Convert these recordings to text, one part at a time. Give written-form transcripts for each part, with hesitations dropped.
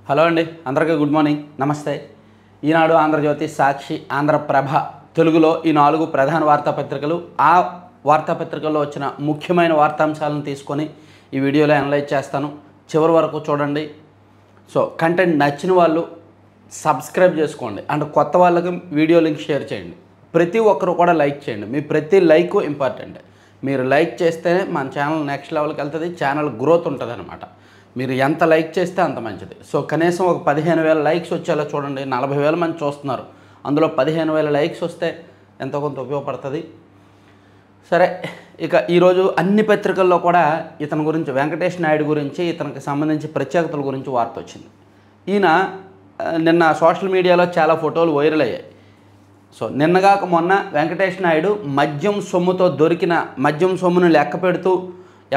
Hello అండి, అందరికీ good morning, నమస్తే. ఈనాడు, ఆంధ్రజ్యోతి, సాక్షి, ఆంధ్రప్రభ తెలుగులో ఈ 4 ప్రధాన వార్తాపత్రికలు, ఆ వార్తాపత్రికల్లో వచ్చిన ముఖ్యమైన వార్తాంశాలను తీసుకొని ఈ వీడియోలో అనలైజ్ చేస్తాను. చివరి వరకు చూడండి. సో కంటెంట్ నచ్చిన వాళ్ళు సబ్స్క్రైబ్ చేసుకోండి అండ్ కొత్త వాళ్ళకి వీడియో లింక్ షేర్ చేయండి. ప్రతి ఒక్కరు కూడా లైక్ చేయండి. మీ ప్రతి లైక్ ఇంపార్టెంట్. మీరు లైక్ చేస్తేనే మన ఛానల్ నెక్స్ట్ లెవెల్కి వెళ్తుంది, ఛానల్ గ్రోత్ ఉంటుంది అనమాట. మీరు ఎంత లైక్ చేస్తే అంత మంచిది. సో కనీసం ఒక 15,000 లైక్స్ వచ్చేలా చూడండి. 40,000 మంది చూస్తున్నారు, అందులో 15,000 లైక్స్ వస్తే ఎంతో కొంత ఉపయోగపడుతుంది. సరే, ఇక ఈరోజు అన్ని పత్రికల్లో కూడా ఇతని గురించి, వెంకటేష్ నాయుడు గురించి, ఇతనికి సంబంధించి ప్రత్యేకతల గురించి వార్త వచ్చింది. ఈయన నిన్న సోషల్ మీడియాలో చాలా ఫోటోలు వైరల్ అయ్యాయి. సో నిన్నగాక మొన్న వెంకటేష్ నాయుడు మద్యం సొమ్ముతో దొరికిన మద్యం సొమ్మును లెక్క పెడుతూ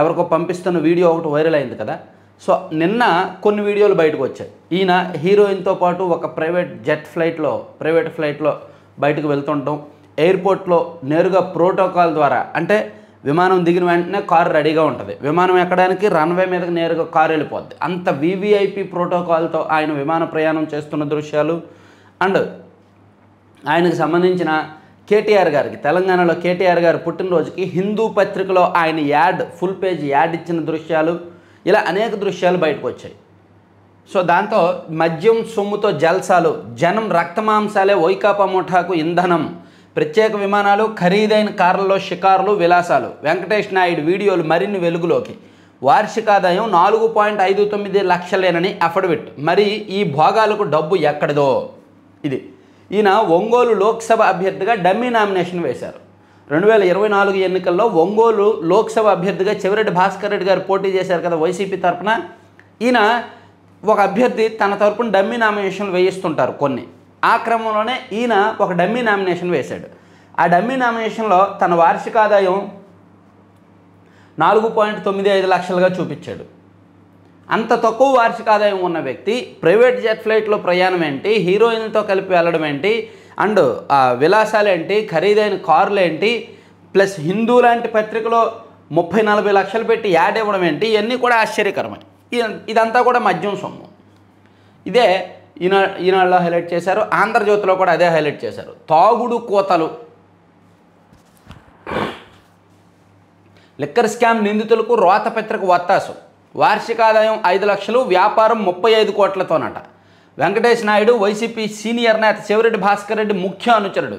ఎవరికో పంపిస్తున్న వీడియో ఒకటి వైరల్ అయింది కదా. సో నిన్న కొన్ని వీడియోలు బయటకు వచ్చాయి. ఈయన హీరోయిన్తో పాటు ఒక ప్రైవేట్ ఫ్లైట్లో బయటకు వెళ్తుంటాం. ఎయిర్పోర్ట్లో నేరుగా ప్రోటోకాల్ ద్వారా, అంటే విమానం దిగిన వెంటనే కారు రెడీగా ఉంటుంది. విమానం ఎక్కడానికి రన్వే మీదకి నేరుగా కారు వెళ్ళిపోద్ది. అంత వివిఐపి ప్రోటోకాల్తో ఆయన విమాన ప్రయాణం చేస్తున్న దృశ్యాలు, అండ్ ఆయనకు సంబంధించిన కేటీఆర్ గారికి, తెలంగాణలో కేటీఆర్ గారి పుట్టినరోజుకి హిందూ పత్రికలో ఆయన ఫుల్ పేజ్ యాడ్ ఇచ్చిన దృశ్యాలు, ఇలా అనేక దృశ్యాలు బయటకు వచ్చాయి. సో దాంతో మద్యం సొమ్ముతో జల్సాలు, జనం రక్తమాంసాలే వైకాపా ముఠాకు ఇంధనం, ప్రత్యేక విమానాలు, ఖరీదైన కార్లలో షికారులు, విలాసాలు, వెంకటేష్ నాయుడు వీడియోలు మరిన్ని వెలుగులోకి. వార్షికాదాయం 4.59 లక్షలేనని అఫిడవిట్. మరి ఈ భోగాలకు డబ్బు ఎక్కడిదో. ఇది ఈయన ఒంగోలు లోక్సభ అభ్యర్థిగా డమ్మీ నామినేషన్ వేశారు. 2024 ఎన్నికల్లో ఒంగోలు లోక్సభ అభ్యర్థిగా చెవిరెడ్డి భాస్కర్ రెడ్డి గారు పోటీ చేశారు కదా వైసీపీ తరఫున. ఈయన ఒక అభ్యర్థి తన తరపున డమ్మీ నామినేషన్లు వేయిస్తుంటారు కొన్ని. ఆ క్రమంలోనే ఈయన ఒక డమ్మీ నామినేషన్ వేశాడు. ఆ డమ్మీ నామినేషన్లో తన వార్షిక ఆదాయం 4.95 లక్షలుగా చూపించాడు. అంత తక్కువ వార్షిక ఆదాయం ఉన్న వ్యక్తి ప్రైవేట్ జెట్ ఫ్లైట్లో ప్రయాణం ఏంటి, హీరోయిన్తో కలిపి వెళ్ళడం ఏంటి, అండ్ విలాసాలు ఏంటి, ఖరీదైన కార్లు ఏంటి, ప్లస్ హిందూ లాంటి పత్రికలో 30-40 లక్షలు పెట్టి యాడ్ ఇవ్వడం ఏంటి, ఇవన్నీ కూడా ఆశ్చర్యకరమే. ఇదంతా కూడా మద్యం సొమ్ము. ఇదే ఈనాడులో హైలైట్ చేశారు, ఆంధ్రజ్యోతిలో కూడా అదే హైలైట్ చేశారు. తాగుడు కోతలు, లిక్కర్ స్కామ్ నిందితులకు రోత పత్రిక వత్తాసు. వార్షిక ఆదాయం 5 లక్షలు, వ్యాపారం 35 కోట్లతోనట. వెంకటేష్ నాయుడు వైసీపీ సీనియర్ నేత చెవిరెడ్డి భాస్కర్ రెడ్డి ముఖ్య అనుచరుడు.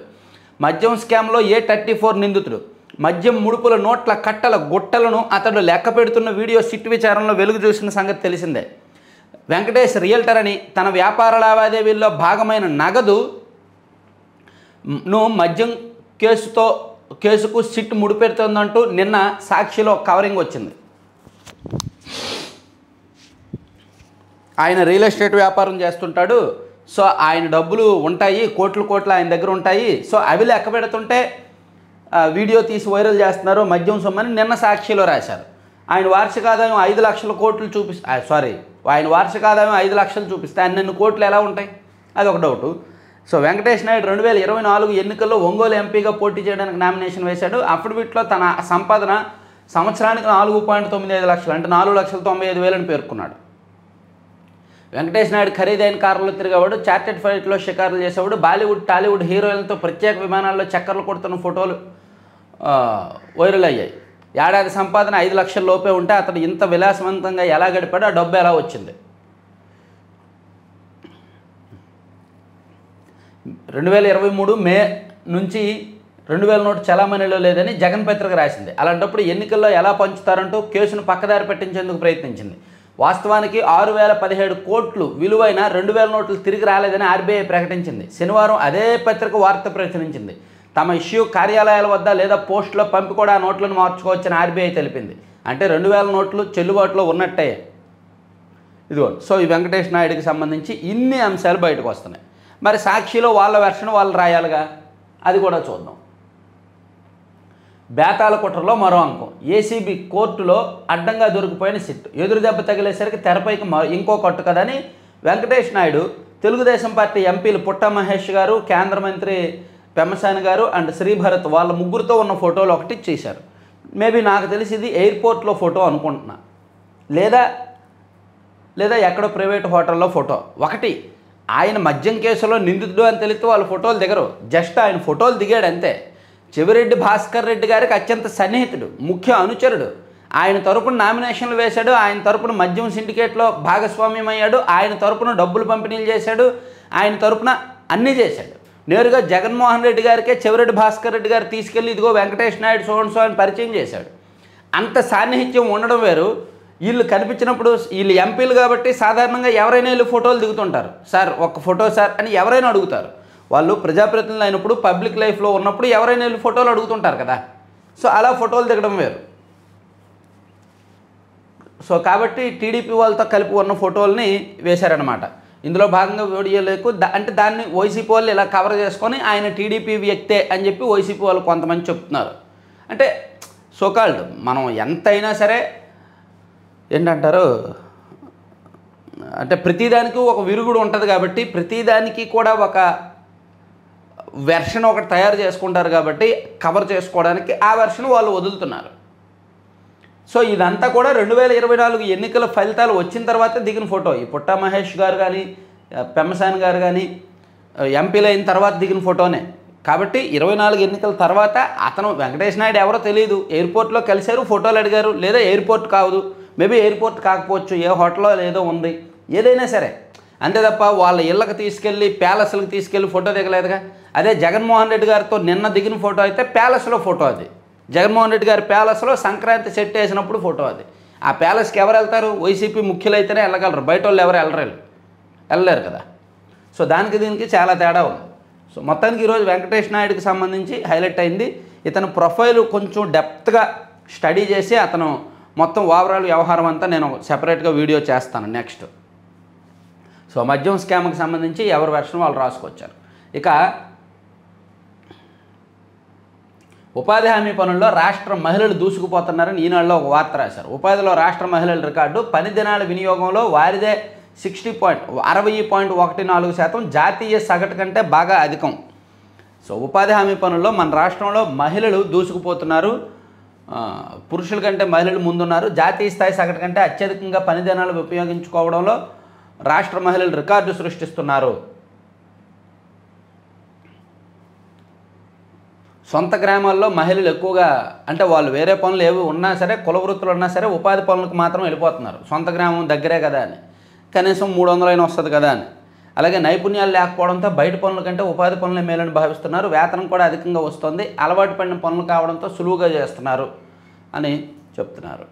మద్యం స్కామ్లో A34 నిందితుడు. మద్యం ముడుపుల నోట్ల కట్టల గుట్టలను అతడు లెక్క పెడుతున్న వీడియో సిట్ విచారణలో వెలుగు చూసిన సంగతి తెలిసిందే. వెంకటేష్ రియల్టర్ అని, తన వ్యాపార లావాదేవీల్లో భాగమైన నగదును మద్యం కేసుకు సిట్ ముడిపెడుతుందంటూ నిన్న సాక్షిలో కవరింగ్ వచ్చింది. ఆయన రియల్ ఎస్టేట్ వ్యాపారం చేస్తుంటాడు. సో ఆయన డబ్బులు ఉంటాయి, కోట్లు ఆయన దగ్గర ఉంటాయి. సో అవి లెక్క పెడుతుంటే వీడియో తీసి వైరల్ చేస్తున్నారు మద్యం సొమ్మని నిన్న సాక్షిలో రాశారు. ఆయన వార్షిక ఆదాయం 5 లక్షల కోట్లు ఆయన వార్షిక ఆదాయం 5 లక్షలు చూపిస్తే అన్ని కోట్లు ఎలా ఉంటాయి, అది ఒక డౌటు. సో వెంకటేష్ నాయుడు 2024 ఎన్నికల్లో ఒంగోలు ఎంపీగా పోటీ చేయడానికి నామినేషన్ వేశాడు. అఫిడవిట్లో తన సంపాదన సంవత్సరానికి 4.95 లక్షలు, అంటే 4,95,000 అని పేర్కొన్నాడు. వెంకటేష్ నాయుడు ఖరీదైన కార్లలో తిరిగేవాడు, చార్టెడ్ ఫ్లైట్లో షికారులు చేసేవాడు, బాలీవుడ్ టాలీవుడ్ హీరోయిన్లతో ప్రత్యేక విమానాల్లో చక్కర్లు కొడుతున్న ఫోటోలు వైరల్ అయ్యాయి. ఏడాది సంపాదన 5 లక్షల లోపే ఉంటే అతడు ఇంత విలాసవంతంగా ఎలా గడిపాడో, ఆ డబ్బు ఎలా వచ్చింది. 2023 మే నుంచి 2000 నోటు చలామణిలో లేదని జగన్ పత్రిక రాసింది. అలాంటప్పుడు ఎన్నికల్లో ఎలా పంచుతారంటూ కేసును పక్కదారి పెట్టించేందుకు ప్రయత్నించింది. వాస్తవానికి 6,017 కోట్లు విలువైన 2,000 నోట్లు తిరిగి రాలేదని ఆర్బీఐ ప్రకటించింది. శనివారం అదే పత్రిక వార్త ప్రచురించింది. తమ ఇష్యూ కార్యాలయాల వద్ద లేదా పోస్టులో పంపి కూడా ఆ నోట్లను మార్చుకోవచ్చని ఆర్బీఐ తెలిపింది. అంటే 2,000 నోట్లు చెల్లుబాటులో ఉన్నట్టే. ఇదిగో. సో ఈ వెంకటేష్ నాయుడికి సంబంధించి ఇన్ని అంశాలు బయటకు వస్తున్నాయి. మరి సాక్షిలో వాళ్ళ వెర్షన్ వాళ్ళు రాయాలిగా, అది కూడా చూద్దాం. బేతాల కుట్రలో మరో అంకం. ఏసీబీ కోర్టులో అడ్డంగా దొరికిపోయిన సిట్, ఎదురు దెబ్బ తగిలేసరికి తెరపైకి ఇంకో కట్టు కదని వెంకటేష్ నాయుడు తెలుగుదేశం పార్టీ ఎంపీలు పుట్ట మహేష్ గారు, కేంద్ర మంత్రి పెమ్మసాని గారు అండ్ శ్రీభరత్ వాళ్ళ ముగ్గురితో ఉన్న ఫోటోలు ఒకటి చేశారు. మేబీ నాకు తెలిసి ఇది ఎయిర్పోర్ట్లో ఫోటో అనుకుంటున్నా, లేదా లేదా ఎక్కడో ప్రైవేట్ హోటల్లో ఫోటో. ఒకటి ఆయన మద్యం కేసులో నిందితుడు అని తెలిస్తే వాళ్ళు ఫోటోలు దిగరు, జస్ట్ ఆయన ఫోటోలు దిగాడు అంతే. చెవిరెడ్డి భాస్కర్ రెడ్డి గారికి అత్యంత సన్నిహితుడు, ముఖ్య అనుచరుడు. ఆయన తరపున నామినేషన్లు వేశాడు, ఆయన తరపున మద్యం సిండికేట్లో భాగస్వామ్యం అయ్యాడు, ఆయన తరపున డబ్బులు పంపిణీలు చేశాడు, ఆయన తరపున అన్నీ చేశాడు. నేరుగా జగన్మోహన్ రెడ్డి గారికే చెవిరెడ్డి భాస్కర్ రెడ్డి గారు తీసుకెళ్ళి ఇదిగో వెంకటేష్ నాయుడు సో అని పరిచయం చేశాడు. అంత సాన్నిహిత్యం ఉండడం వేరు. వీళ్ళు కనిపించినప్పుడు వీళ్ళు ఎంపీలు కాబట్టి సాధారణంగా ఎవరైనా వీళ్ళు ఫోటోలు దిగుతుంటారు. సార్ ఒక ఫోటో సార్ అని ఎవరైనా అడుగుతారు. వాళ్ళు ప్రజాప్రతినిధులు అయినప్పుడు పబ్లిక్ లైఫ్లో ఉన్నప్పుడు ఎవరైనా వీళ్ళు ఫోటోలు అడుగుతుంటారు కదా. సో అలా ఫోటోలు దిగడం వేరు. సో కాబట్టి టీడీపీ వాళ్ళతో కలిపి ఉన్న ఫోటోల్ని వేశారనమాట. ఇందులో భాగంగా వీడియోలకు అంటే దాన్ని వైసీపీ వాళ్ళు ఇలా కవర్ చేసుకొని ఆయన టీడీపీ వ్యక్తే అని చెప్పి వైసీపీ వాళ్ళు కొంతమంది చెప్తున్నారు. అంటే సోకాల్డ్ మనం ఎంతైనా సరే ఏంటంటారు అంటే ప్రతిదానికి ఒక విరుగుడు ఉంటుంది కాబట్టి ప్రతిదానికి కూడా ఒక వెర్షన్ ఒకటి తయారు చేసుకుంటారు కాబట్టి కవర్ చేసుకోవడానికి ఆ వెర్షన్ వాళ్ళు వదులుతున్నారు. సో ఇదంతా కూడా 2024 ఎన్నికల ఫలితాలు వచ్చిన తర్వాత దిగిన ఫోటో. ఈ పుట్టా మహేష్ గారు కానీ పెమ్మసాని గారు కానీ ఎంపీలు అయిన తర్వాత దిగిన ఫోటోనే. కాబట్టి 24 ఎన్నికల తర్వాత అతను వెంకటేష్ నాయుడు ఎవరో తెలియదు, ఎయిర్పోర్ట్లో కలిశారు, ఫోటోలు అడిగారు, లేదా ఎయిర్పోర్ట్ కాదు, మేబీ ఎయిర్పోర్ట్ కాకపోవచ్చు, ఏ హోటల్లో ఏదో ఉంది, ఏదైనా సరే అంతే తప్ప వాళ్ళ ఇళ్ళకి తీసుకెళ్ళి ప్యాలెస్లకు తీసుకెళ్ళి ఫోటో దిగలేదుగా. అదే జగన్మోహన్ రెడ్డి గారితో నిన్న దిగిన ఫోటో అయితే ప్యాలెస్లో ఫోటో అది. జగన్మోహన్ రెడ్డి గారి ప్యాలెస్లో సంక్రాంతి సెట్ వేసినప్పుడు ఫోటో అది. ఆ ప్యాలెస్కి ఎవరు వెళ్తారు? వైసీపీ ముఖ్యులైతేనే వెళ్ళగలరు, బయట వాళ్ళు ఎవరు వెళ్ళలేరు కదా. సో దానికి దీనికి చాలా తేడా ఉంది. సో మొత్తానికి ఈరోజు వెంకటేష్ నాయుడికి సంబంధించి హైలైట్ అయింది. ఇతను ప్రొఫైల్ కొంచెం డెప్త్గా స్టడీ చేసి అతను మొత్తం ఓవరాల్ వ్యవహారం అంతా నేను సెపరేట్గా వీడియో చేస్తాను నెక్స్ట్. సో మద్యం స్కామ్కి సంబంధించి ఎవరి వెర్షన్ వాళ్ళు రాసుకొచ్చారు. ఇక ఉపాధి హామీ పనుల్లో రాష్ట్ర మహిళలు దూసుకుపోతున్నారని ఈనాడులో ఒక వార్త రాశారు. ఉపాధిలో రాష్ట్ర మహిళల రికార్డు 10 దినాల వినియోగంలో వారిదే 60.14% జాతీయ సగటు కంటే బాగా అధికం. సో ఉపాధి హామీ పనుల్లో మన రాష్ట్రంలో మహిళలు దూసుకుపోతున్నారు, పురుషుల కంటే మహిళలు ముందున్నారు. జాతీయ స్థాయి సగటు కంటే అత్యధికంగా 10 దినాలు ఉపయోగించుకోవడంలో రాష్ట్ర మహిళలు రికార్డు సృష్టిస్తున్నారు. సొంత గ్రామాల్లో మహిళలు ఎక్కువగా అంటే వాళ్ళు వేరే పనులు ఏవి ఉన్నా సరే, కుల వృత్తులు ఉన్నా సరే ఉపాధి పనులకు మాత్రం వెళ్ళిపోతున్నారు. సొంత గ్రామం దగ్గరే కదా అని, కనీసం 300 అయినా వస్తుంది కదా అని. అలాగే నైపుణ్యాలు లేకపోవడంతో బయట పనుల కంటే ఉపాధి పనులే మేలని భావిస్తున్నారు. వేతనం కూడా అధికంగా వస్తుంది, అలవాటు పడిన పనులు కావడంతో సులువుగా చేస్తున్నారు అని చెప్తున్నారు.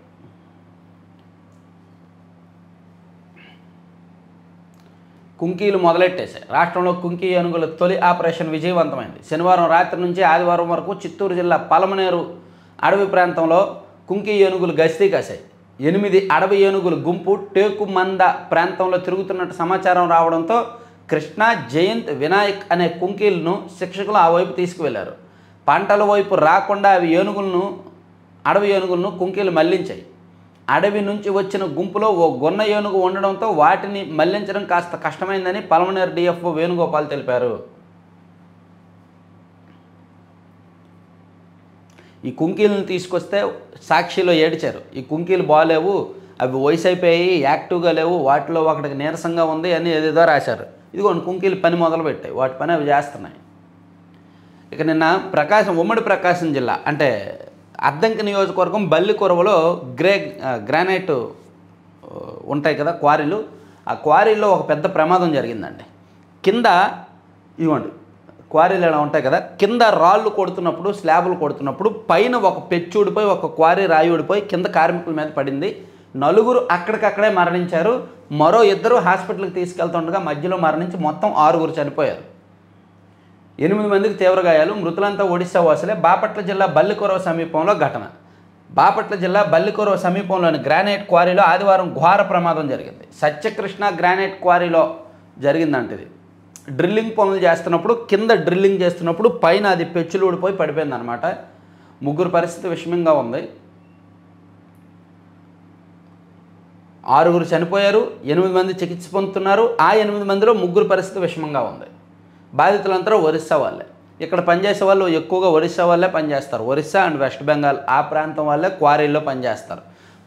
కుంకీలు మొదలెట్టేశాయి. రాష్ట్రంలో కుంకీ ఏనుగుల తొలి ఆపరేషన్ విజయవంతమైంది. శనివారం రాత్రి నుంచి ఆదివారం వరకు చిత్తూరు జిల్లా పలమనేరు అడవి ప్రాంతంలో కుంకీ ఏనుగులు గస్తీ కాశాయి. 8 అడవి ఏనుగుల గుంపు టేకుమంద ప్రాంతంలో తిరుగుతున్నట్టు సమాచారం రావడంతో కృష్ణ, జయంత్, వినాయక్ అనే కుంకీలను శిక్షకులు ఆ వైపు తీసుకువెళ్లారు. పంటల వైపు రాకుండా అడవి ఏనుగులను కుంకీలు మళ్లించాయి. అడవి నుంచి వచ్చిన గుంపులో ఓ గొన్న ఏనుగు ఉండడంతో వాటిని మళ్లించడం కాస్త కష్టమైందని పలమనేరు డిఎఫ్ఓ వేణుగోపాల్ తెలిపారు. ఈ కుంకీలను తీసుకొస్తే సాక్షిలో ఏడిచారు. ఈ కుంకీలు బాగాలేవు, అవి వయసు అయిపోయి యాక్టివ్గా లేవు, వాటిలో ఒకటికి నీరసంగా ఉంది అని ఏదేదో రాశారు. ఇదిగోండి కుంకీలు పని మొదలుపెట్టాయి, వాటి పని అవి చేస్తున్నాయి. ఇక నిన్న ఉమ్మడి ప్రకాశం జిల్లా అంటే అద్దంకి నియోజకవర్గం బల్లికొరవలో గ్రానైట్ ఉంటాయి కదా క్వారీలు, ఆ క్వారీలో ఒక పెద్ద ప్రమాదం జరిగిందండి. కింద ఇవ్వండి క్వారీలు ఎలా ఉంటాయి కదా, కింద రాళ్ళు కొడుతున్నప్పుడు, స్లాబులు కొడుతున్నప్పుడు పైన ఒక పెచ్చు ఊడిపోయి ఒక క్వారీ రాయి ఊడిపోయి కింద కార్మికుల మీద పడింది. 4 అక్కడికక్కడే మరణించారు. మరో 2 హాస్పిటల్కి తీసుకెళ్తుండగా మధ్యలో మరణించి మొత్తం 6 చనిపోయారు. 8 మందికి తీవ్ర గాయాలు. మృతులంతా ఒడిశా వాసులే. బాపట్ల జిల్లా బల్లికొరవ సమీపంలో ఘటన. బాపట్ల జిల్లా బల్లికొరవ సమీపంలోని గ్రానైట్ క్వారీలో ఆదివారం ఘోర ప్రమాదం జరిగింది. సత్యకృష్ణ గ్రానైట్ క్వారీలో జరిగిందంటది. డ్రిల్లింగ్ పనులు చేస్తున్నప్పుడు, కింద డ్రిల్లింగ్ చేస్తున్నప్పుడు పైన అది పెచ్చులు ఊడిపోయి పడిపోయింది అనమాట. 3 పరిస్థితి విషమంగా ఉంది. 6 చనిపోయారు, 8 మంది చికిత్స పొందుతున్నారు. ఆ 8 మందిలో 3 పరిస్థితి విషమంగా ఉంది. బాధితులంతా ఒరిస్సా వాళ్ళే. ఇక్కడ పనిచేసే వాళ్ళు ఎక్కువగా ఒరిస్సా వాళ్ళే పనిచేస్తారు. ఒరిస్సా అండ్ వెస్ట్ బెంగాల్ ఆ ప్రాంతం వాళ్ళే క్వారీల్లో పనిచేస్తారు.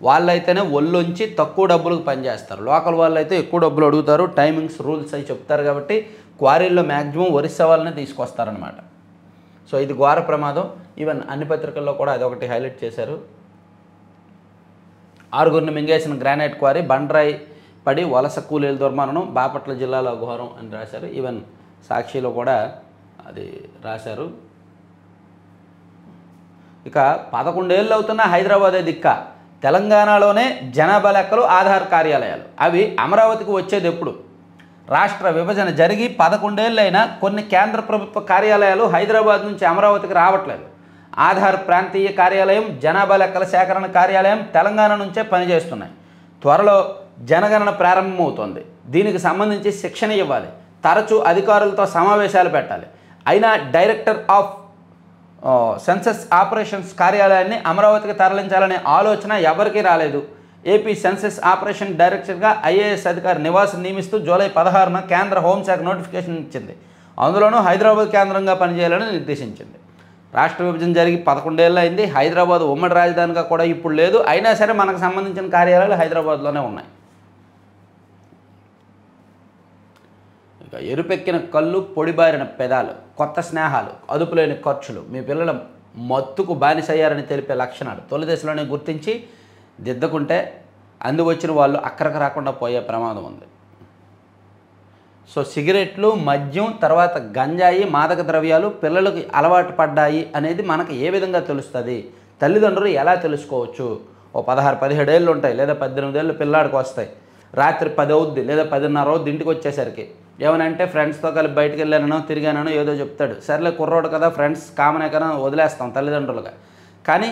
వాళ్ళైతేనే ఒళ్ళొంచి తక్కువ డబ్బులకు పనిచేస్తారు. లోకల్ వాళ్ళు అయితే ఎక్కువ డబ్బులు అడుగుతారు. టైమింగ్స్ రూల్స్ అవి చెప్తారు కాబట్టి క్వారీల్లో మ్యాక్సిమం ఒరిస్సా వాళ్ళని తీసుకొస్తారనమాట. సో ఇది ఘోర ప్రమాదం. ఈవెన్ అన్ని పత్రికల్లో కూడా అదొకటి హైలైట్ చేశారు. 6గురిని మింగేసిన గ్రానైట్ క్వారీ, బండరాయి పడి వలస కూలీల దుర్మరణం, బాపట్ల జిల్లాలో ఘోరం అని రాశారు. ఈవెన్ సాక్షిలో కూడా అది రాశారు. ఇక 11 ఏళ్ళు అవుతున్న హైదరాబాదే దిక్క, తెలంగాణలోనే జనాభా లెక్కలు, ఆధార్ కార్యాలయాలు. అవి అమరావతికి వచ్చేది ఎప్పుడు? రాష్ట్ర విభజన జరిగి 11 ఏళ్ళైనా కొన్ని కేంద్ర ప్రభుత్వ కార్యాలయాలు హైదరాబాద్ నుంచి అమరావతికి రావట్లేదు. ఆధార్ ప్రాంతీయ కార్యాలయం, జనాభా లెక్కల సేకరణ కార్యాలయం తెలంగాణ నుంచే పనిచేస్తున్నాయి. త్వరలో జనగణన ప్రారంభమవుతోంది. దీనికి సంబంధించి శిక్షణ ఇవ్వాలి, తరచూ అధికారులతో సమావేశాలు పెట్టాలి. అయినా డైరెక్టర్ ఆఫ్ సెన్సస్ ఆపరేషన్స్ కార్యాలయాన్ని అమరావతికి తరలించాలనే ఆలోచన ఎవరికీ రాలేదు. ఏపీ సెన్సస్ ఆపరేషన్ డైరెక్టర్గా ఐఏఎస్ అధికారి నివాస్ నియమిస్తూ జూలై 16న కేంద్ర హోంశాఖ నోటిఫికేషన్ ఇచ్చింది. అందులోనూ హైదరాబాద్ కేంద్రంగా పనిచేయాలని నిర్దేశించింది. రాష్ట్ర విభజన జరిగి 11 ఏళ్ళు అయింది. హైదరాబాద్ ఉమ్మడి రాజధానిగా కూడా ఇప్పుడు లేదు. అయినా సరే మనకు సంబంధించిన కార్యాలయాలు హైదరాబాద్లోనే ఉన్నాయి. ఇక ఎరుపెక్కిన కళ్ళు, పొడిబారిన పెదాలు, కొత్త స్నేహాలు, అదుపులేని ఖర్చులు, మీ పిల్లల మత్తుకు బానిసయ్యారని తెలిపే లక్షణాలు తొలి దశలోనే గుర్తించి దిద్దకుంటే అందువచ్చిన వాళ్ళు అక్కడికి రాకుండా పోయే ప్రమాదం ఉంది. సో సిగరెట్లు, మద్యం, తర్వాత గంజాయి, మాదక ద్రవ్యాలు పిల్లలకు అలవాటు పడ్డాయి అనేది మనకు ఏ విధంగా తెలుస్తుంది? తల్లిదండ్రులు ఎలా తెలుసుకోవచ్చు? ఓ 16-17 ఏళ్ళు ఉంటాయి, లేదా 18 ఏళ్ళు పిల్లాడికి వస్తాయి. రాత్రి 10 అవుద్ది లేదా 10:30 అవుద్ది ఇంటికి వచ్చేసరికి. ఏమనంటే ఫ్రెండ్స్తో కలిపి బయటికి వెళ్ళానో తిరిగానో ఏదో చెప్తాడు. సర్లే కుర్రోడు కదా, ఫ్రెండ్స్ కామనే కదా వదిలేస్తాం తల్లిదండ్రులుగా. కానీ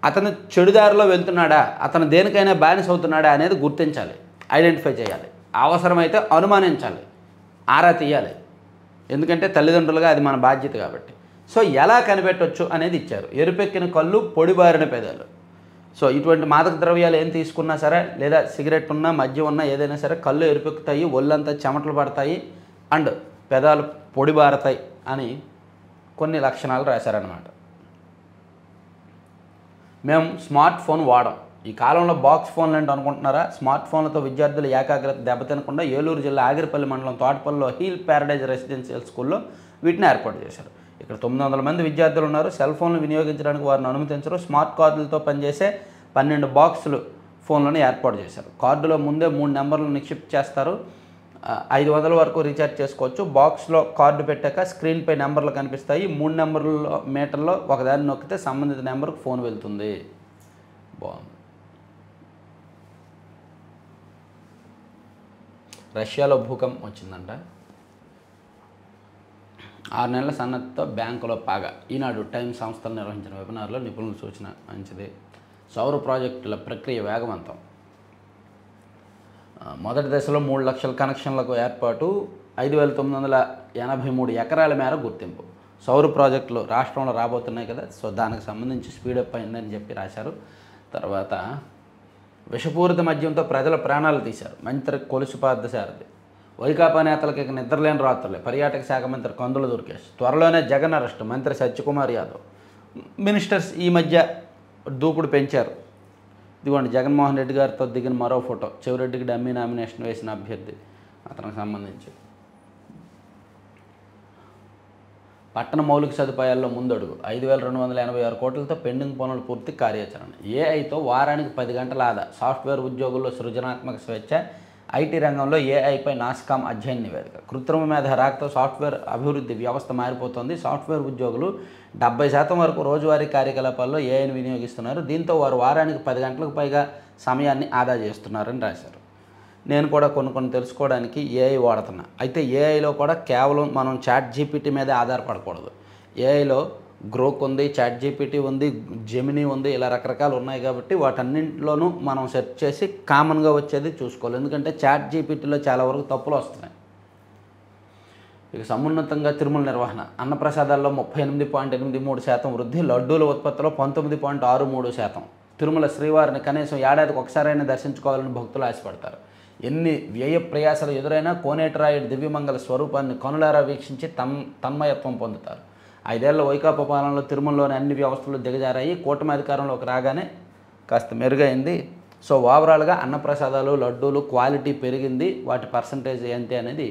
అతను చెడుదారిలో వెళ్తున్నాడా, అతను దేనికైనా బానిస అవుతున్నాడా అనేది గుర్తించాలి, ఐడెంటిఫై చేయాలి. అవసరమైతే అనుమానించాలి, ఆరా తీయాలి. ఎందుకంటే తల్లిదండ్రులుగా అది మన బాధ్యత కాబట్టి. సో ఎలా కనిపెట్టవచ్చు అనేది ఇచ్చారు. ఎరుపెక్కిన కళ్ళు, పొడిబారిన పెదాలు. సో ఇటువంటి మాదక ద్రవ్యాలు ఏం తీసుకున్నా సరే, లేదా సిగరెట్ ఉన్నా, మద్యం ఉన్నా, ఏదైనా సరే కళ్ళు ఎరుపెక్కుతాయి, ఒళ్ళంతా చెమటలు పడతాయి, అండ్ పెదాలు పొడిబారతాయి అని కొన్ని లక్షణాలు రాశారనమాట. మేము స్మార్ట్ ఫోన్ వాడం. ఈ కాలంలో బాక్స్ ఫోన్లు ఏంటి అనుకుంటున్నారా? స్మార్ట్ ఫోన్లతో విద్యార్థులు ఏకాగ్రత దెబ్బతినకుండా ఏలూరు జిల్లా ఆగిరిపల్లి మండలం తోటపల్లిలో హీల్ ప్యారడైజ్ రెసిడెన్షియల్ స్కూల్లో వీటిని ఏర్పాటు చేశారు. ఇక్కడ 900 మంది విద్యార్థులు ఉన్నారు. సెల్ ఫోన్లు వినియోగించడానికి వారిని అనుమతించరు. స్మార్ట్ కార్డులతో పనిచేసే 12 బాక్సులు ఫోన్లను ఏర్పాటు చేశారు. కార్డులో ముందే 3 నెంబర్లు నిక్షిప్త చేస్తారు. 500 వరకు రీఛార్జ్ చేసుకోవచ్చు. బాక్స్లో కార్డు పెట్టాక స్క్రీన్పై నెంబర్లు కనిపిస్తాయి. 3 నెంబర్ల మీటర్లో ఒకదాన్ని నొక్కితే సంబంధిత నెంబర్కు ఫోన్ వెళ్తుంది. బాగుంది. రష్యాలో భూకంపం వచ్చిందంట. 6 నెలల సన్నద్ధతో బ్యాంకులో పాగా. ఈనాడు టైమ్ సంస్థలు నిర్వహించిన వెబినార్లో నిపుణుల సూచన మంచిది. సౌర ప్రాజెక్టుల ప్రక్రియ వేగవంతం. మొదటి దశలో 3 లక్షల కనెక్షన్లకు ఏర్పాటు, 5,983 ఎకరాల మేర గుర్తింపు. సౌర ప్రాజెక్టులు రాష్ట్రంలో రాబోతున్నాయి కదా, సో దానికి సంబంధించి స్పీడప్ అయిందని చెప్పి రాశారు. తర్వాత విషపూరిత మద్యంతో ప్రజల ప్రాణాలు తీశారు. మంత్రి కొలుసు పార్థసారథి. వైకాపా నేతలకు ఇక నిద్రలేని రాత్రులే. పర్యాటక శాఖ మంత్రి కందుల దుర్గేష్. త్వరలోనే జగన్ అరెస్ట్. మంత్రి సత్యకుమార్ యాదవ్. మినిస్టర్స్ ఈ మధ్య దూకుడు పెంచారు. ఇదిగోండి జగన్మోహన్ రెడ్డి గారితో దిగిన మరో ఫోటో. చెవిరెడ్డికి డమ్మీ నామినేషన్ వేసిన అభ్యర్థి అతనికి సంబంధించి. పట్టణ మౌలిక సదుపాయాల్లో ముందడుగు. 5,286 కోట్లతో పెండింగ్ పనులు పూర్తి, కార్యాచరణ. ఏఐతో వారానికి 10 గంటల ఆదా. సాఫ్ట్వేర్ ఉద్యోగుల్లో సృజనాత్మక స్వేచ్ఛ. ఐటీ రంగంలో ఏఐపై నాస్కామ్ అధ్యయన నివేదిక. కృత్రిమ మేధ రాకతో సాఫ్ట్వేర్ అభివృద్ధి వ్యవస్థ మారిపోతుంది. సాఫ్ట్వేర్ ఉద్యోగులు 70% వరకు రోజువారీ కార్యకలాపాల్లో ఏఐని వినియోగిస్తున్నారు. దీంతో వారు వారానికి 10 గంటలకు పైగా సమయాన్ని ఆదా చేస్తున్నారని రాశారు. నేను కూడా కొన్ని తెలుసుకోవడానికి ఏఐ వాడుతున్నా. అయితే ఏఐలో కూడా కేవలం మనం చాట్ జీపీటీ మీదే ఆధారపడకూడదు. ఏఐలో గ్రోక్ ఉంది, చాట్ జీపీటీ ఉంది, జెమినీ ఉంది, ఇలా రకరకాలు ఉన్నాయి కాబట్టి వాటన్నింటిలోనూ మనం సెర్చ్ చేసి కామన్గా వచ్చేది చూసుకోవాలి. ఎందుకంటే చాట్ జీపీటీలో చాలా వరకు తప్పులు వస్తున్నాయి. ఇక సమున్నతంగా తిరుమల నిర్వహణ. అన్నప్రసాదాల్లో 38.83% వృద్ధి. లడ్డూల ఉత్పత్తిలో 19.63%. తిరుమల శ్రీవారిని కనీసం ఏడాదికి ఒకసారైనా దర్శించుకోవాలని భక్తులు ఆశపడతారు. ఎన్ని వ్యయ ప్రయాసాలు ఎదురైనా కోనేటిరాయుడు దివ్యమంగళ స్వరూపాన్ని కనులారా వీక్షించి తన్మయత్వం పొందుతారు. 5 ఏళ్ల వైకాపా పాలనలో తిరుమలలోని అన్ని వ్యవస్థలు దిగజారాయి. కూటమి అధికారంలోకి రాగానే కాస్త మెరుగైంది. సో ఓవరాల్గా అన్నప్రసాదాలు, లడ్డూలు క్వాలిటీ పెరిగింది, వాటి పర్సంటేజ్ ఏంటి అనేది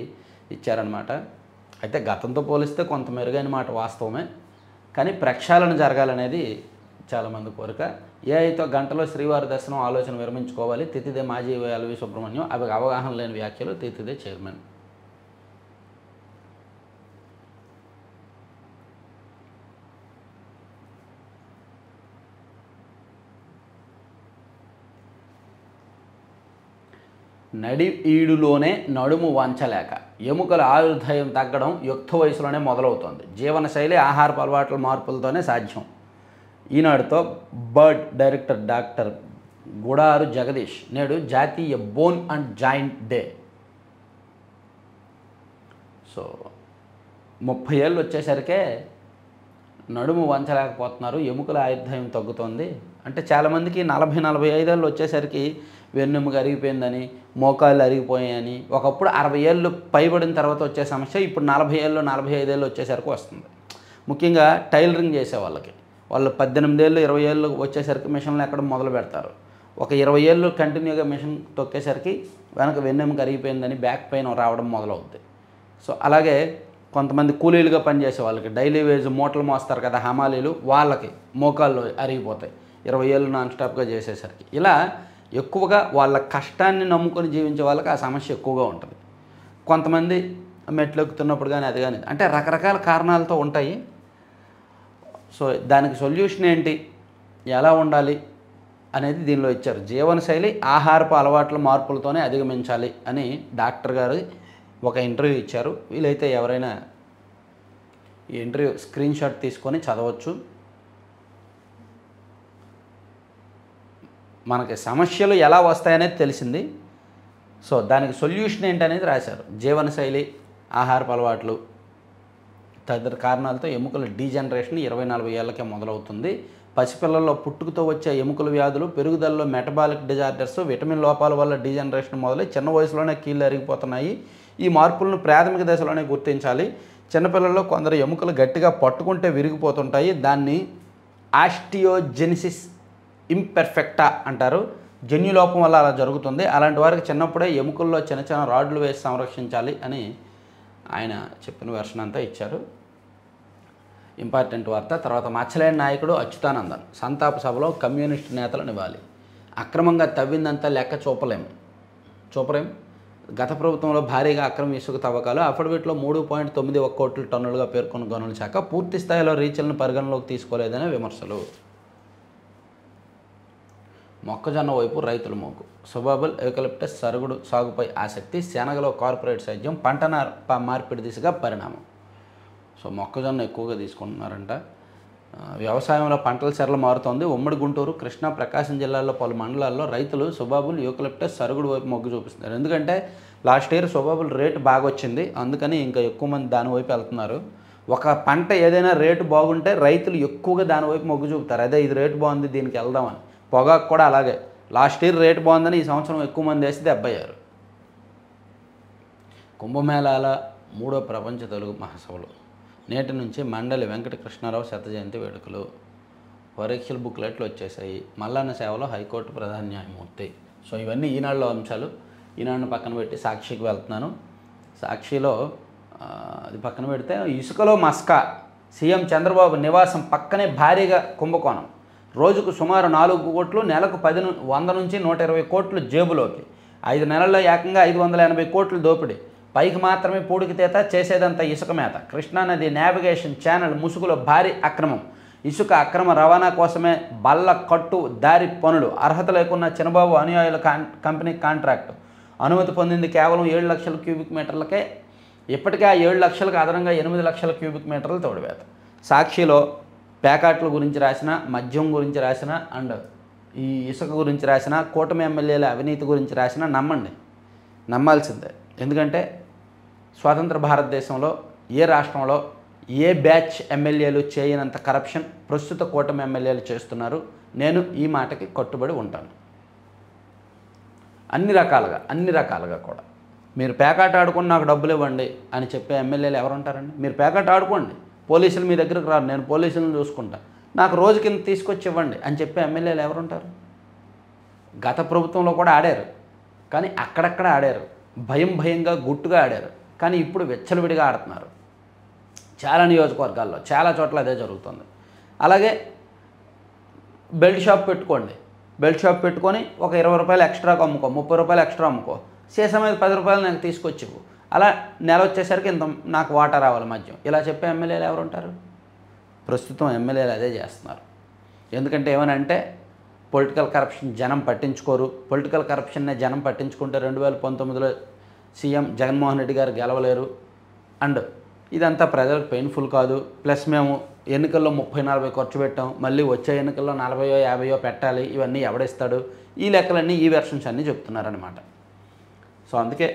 ఇచ్చారనమాట. అయితే గతంతో పోలిస్తే కొంత మెరుగైన మాట వాస్తవమే, కానీ ప్రక్షాళన జరగాలనేది చాలామంది కోరిక. ఏఐతో గంటలో శ్రీవారి దర్శనం ఆలోచన విరమించుకోవాలి. తితిదే మాజీ ఎల్వి సుబ్రహ్మణ్యం. అవి అవగాహన లేని వ్యాఖ్యలు. తితిదే చైర్మన్. నడి ఈడులోనే నడుము వంచలేక ఎముకల ఆయుర్దాయం తగ్గడం యుక్త వయసులోనే మొదలవుతోంది. జీవనశైలి, ఆహారపు అలవాట్ల మార్పులతోనే సాధ్యం. ఈనాడుతో బర్డ్ డైరెక్టర్ డాక్టర్ గుడారు జగదీష్. నేడు జాతీయ bone and joint day. So 30 ఏళ్ళు వచ్చేసరికే నడుము వంచలేకపోతున్నారు, ఎముకల ఆయుర్దాయం తగ్గుతోంది. అంటే చాలామందికి 40-45 ఏళ్ళు వచ్చేసరికి వెన్నెముక అరిగిపోయిందని, మోకాళ్ళు అరిగిపోయాయని, ఒకప్పుడు 60 ఏళ్ళు పైబడిన తర్వాత వచ్చే సమస్య ఇప్పుడు 40 ఏళ్ళు 45 ఏళ్ళు వచ్చేసరికి వస్తుంది. ముఖ్యంగా టైలరింగ్ చేసే వాళ్ళకి, వాళ్ళు 18 ఏళ్ళు 20 ఏళ్ళు వచ్చేసరికి మిషన్లు ఎక్కడ మొదలు పెడతారు. ఒక 20 ఏళ్ళు కంటిన్యూగా మిషన్ తొక్కేసరికి వెనక వెన్నెముక అరిగిపోయిందని బ్యాక్ పెయిన్ రావడం మొదలవుద్ది. సో అలాగే కొంతమంది కూలీలుగా పనిచేసే వాళ్ళకి, డైలీ వేజ్ మూటలు మోస్తారు కదా హమాలీలు, వాళ్ళకి మోకాళ్ళు అరిగిపోతాయి 20 ఏళ్ళు నాన్ స్టాప్గా చేసేసరికి. ఇలా ఎక్కువగా వాళ్ళ కష్టాన్ని నమ్ముకొని జీవించే వాళ్ళకి ఆ సమస్య ఎక్కువగా ఉంటుంది. కొంతమంది మెట్లు ఎక్కుతున్నప్పుడు కానీ అది కానీ, అంటే రకరకాల కారణాలతో ఉంటాయి. సో దానికి సొల్యూషన్ ఏంటి, ఎలా ఉండాలి అనేది దీనిలో ఇచ్చారు. జీవనశైలి, ఆహారపు అలవాట్ల మార్పులతోనే అధిగమించాలి అని డాక్టర్ గారు ఒక ఇంటర్వ్యూ ఇచ్చారు. వీలైతే ఎవరైనా ఈ ఇంటర్వ్యూ స్క్రీన్ షాట్ తీసుకొని చదవచ్చు. మనకి సమస్యలు ఎలా వస్తాయనేది తెలిసింది. సో దానికి సొల్యూషన్ ఏంటనేది రాశారు. జీవనశైలి, ఆహారపు అలవాట్లు తదితర కారణాలతో ఎముకల డీజనరేషన్ 24 ఏళ్ళకే మొదలవుతుంది. పసిపిల్లల్లో పుట్టుకతో వచ్చే ఎముకల వ్యాధులు, పెరుగుదలలో మెటబాలిక్ డిజార్డర్స్, విటమిన్ లోపాల వల్ల డీజనరేషన్ మొదలై చిన్న వయసులోనే కీళ్ళు అరిగిపోతున్నాయి. ఈ మార్పులను ప్రాథమిక దశలోనే గుర్తించాలి. చిన్నపిల్లల్లో కొందరు ఎముకలు గట్టిగా పట్టుకుంటే విరిగిపోతుంటాయి. దాన్ని ఆస్టియోజెనిసిస్ ఇంపెర్ఫెక్టా అంటారు. జన్యులోపం వల్ల అలా జరుగుతుంది. అలాంటి వారికి చిన్నప్పుడే ఎముకల్లో చిన్న చిన్న రాడ్లు వేసి సంరక్షించాలి అని ఆయన చెప్పిన వెర్షన్ అంతా ఇచ్చారు. ఇంపార్టెంట్ వార్త. తర్వాత మచ్చలేని నాయకుడు అచ్యుతానందన్. సంతాప సభలో కమ్యూనిస్టు నేతలను ఇవ్వాలి. అక్రమంగా తవ్విందంతా లెక్క చూపరేం. గత ప్రభుత్వంలో భారీగా అక్రమ ఇసుక తవ్వకాలు. అఫిడవిట్లో 3.91 కోట్ల టన్నులుగా పేర్కొన్న గనుల శాఖ పూర్తి స్థాయిలో రీచ్లను పరిగణలోకి తీసుకోలేదనే విమర్శలు. మొక్కజొన్న వైపు రైతుల మోకు. సుబాబుల్ యూకలిప్టస్ సరుగుడు సాగుపై ఆసక్తి. శనగలో కార్పొరేట్ సేద్యం, పంట మార్పిడి దిశగా పరిణామం. సో మొక్కజొన్న ఎక్కువగా తీసుకుంటున్నారంట. వ్యవసాయంలో పంటల చర్ల మారుతోంది. ఉమ్మడి గుంటూరు, కృష్ణా, ప్రకాశం జిల్లాల్లో పలు మండలాల్లో రైతులు సుబాబుల్ యూకలిప్టస్ సరుగుడు వైపు మొగ్గు చూపిస్తున్నారు. ఎందుకంటే లాస్ట్ ఇయర్ సుబాబుల్ రేటు బాగా వచ్చింది, అందుకని ఇంకా ఎక్కువ మంది దానివైపు వెళ్తున్నారు. ఒక పంట ఏదైనా రేటు బాగుంటే రైతులు ఎక్కువగా దానివైపు మొగ్గు చూపుతారు. అదే ఇది రేటు బాగుంది దీనికి వెళ్దామని. పొగాకు కూడా అలాగే. లాస్ట్ ఇయర్ రేటు బాగుందని ఈ సంవత్సరం ఎక్కువ మంది వేసి దెబ్బయ్యారు. కుంభమేళాల 3వ ప్రపంచ తెలుగు మహాసభలు. నేటి నుంచి మండలి వెంకటకృష్ణారావు శత జయంతి వేడుకలు. పరీక్షల బుక్లెట్లు వచ్చేసాయి. మల్లన్న సేవలో హైకోర్టు ప్రధాన న్యాయమూర్తి. సో ఇవన్నీ ఈనాడులో అంశాలు. ఈనాడును పక్కన పెట్టి సాక్షికి వెళ్తున్నాను. సాక్షిలో అది పక్కన పెడితే ఇసుకలో మస్కా. సీఎం చంద్రబాబు నివాసం పక్కనే భారీగా కుంభకోణం. రోజుకు సుమారు 4 కోట్లు, నెలకు 100 నుంచి 120 కోట్లు జేబులోకి. 5 నెలల్లో ఏకంగా 580 కోట్లు దోపిడీ. పైకి మాత్రమే పూడికి తీత, చేసేదంతా ఇసుక మేత. కృష్ణానది నావిగేషన్ ఛానల్ ముసుగులో భారీ అక్రమం. ఇసుక అక్రమ రవాణా కోసమే బల్ల కట్టు దారి పనులు. అర్హత లేకున్న చిన్నబాబు అనుయాయుల కంపెనీ కాంట్రాక్టు. అనుమతి పొందింది కేవలం 7 లక్షల క్యూబిక్ మీటర్లకే. ఇప్పటికే ఆ 7 లక్షలకు అదనంగా 8 లక్షల క్యూబిక్ మీటర్లు తోడివేత. సాక్షిలో ప్యాకాట్ల గురించి రాసిన, మద్యం గురించి రాసిన, అండ్ ఈ ఇసుక గురించి రాసిన, కూటమి ఎమ్మెల్యేల అవినీతి గురించి రాసిన నమ్మాల్సిందే. ఎందుకంటే స్వాతంత్ర భారతదేశంలో ఏ రాష్ట్రంలో ఏ బ్యాచ్ ఎమ్మెల్యేలు చేయనంత కరప్షన్ ప్రస్తుత కూటమి ఎమ్మెల్యేలు చేస్తున్నారు. నేను ఈ మాటకి కట్టుబడి ఉంటాను. అన్ని రకాలుగా కూడా. మీరు పేకాట ఆడుకొని నాకు డబ్బులు ఇవ్వండి అని చెప్పే ఎమ్మెల్యేలు ఎవరు ఉంటారండి? మీరు పేకాట ఆడుకోండి, పోలీసులు మీ దగ్గరకు రారు, నేను పోలీసులను చూసుకుంటా, నాకు రోజు కింద తీసుకొచ్చి ఇవ్వండి అని చెప్పే ఎమ్మెల్యేలు ఎవరుంటారు? గత ప్రభుత్వంలో కూడా ఆడారు, కానీ అక్కడక్కడ ఆడారు, భయంగా గుట్టుగా ఆడారు. కానీ ఇప్పుడు విచ్చలవిడిగా ఆడుతున్నారు. చాలా నియోజకవర్గాల్లో చాలా చోట్ల అదే జరుగుతుంది. అలాగే బెల్ట్ షాప్ పెట్టుకోండి, బెల్ట్ షాప్ పెట్టుకొని ఒక 20 రూపాయలు ఎక్స్ట్రాకు అమ్ముకో, 30 రూపాయలు ఎక్స్ట్రా అమ్ముకో, సీసా మీద 10 రూపాయలు నాకు తీసుకొచ్చివు, అలా నెల వచ్చేసరికి ఇంత నాకు వాటా రావాలి మద్యం, ఇలా చెప్పే ఎమ్మెల్యేలు ఎవరు ఉంటారు? ప్రస్తుతం ఎమ్మెల్యేలు అదే చేస్తున్నారు. ఎందుకంటే ఏమనంటే పొలిటికల్ కరప్షన్ జనం పట్టించుకోరు. పొలిటికల్ కరప్షన్నే జనం పట్టించుకుంటే 2019లో సీఎం జగన్మోహన్ రెడ్డి గారు గెలవలేరు. అండ్ ఇదంతా ప్రజలకు పెయిన్ఫుల్ కాదు. ప్లస్ మేము ఎన్నికల్లో 30-40 ఖర్చు పెట్టాం, మళ్ళీ వచ్చే ఎన్నికల్లో 40-50 పెట్టాలి, ఇవన్నీ ఎవడిస్తాడు? ఈ లెక్కలన్నీ ఈ వెర్షన్స్ అన్నీ చెప్తున్నారనమాట. సో అందుకే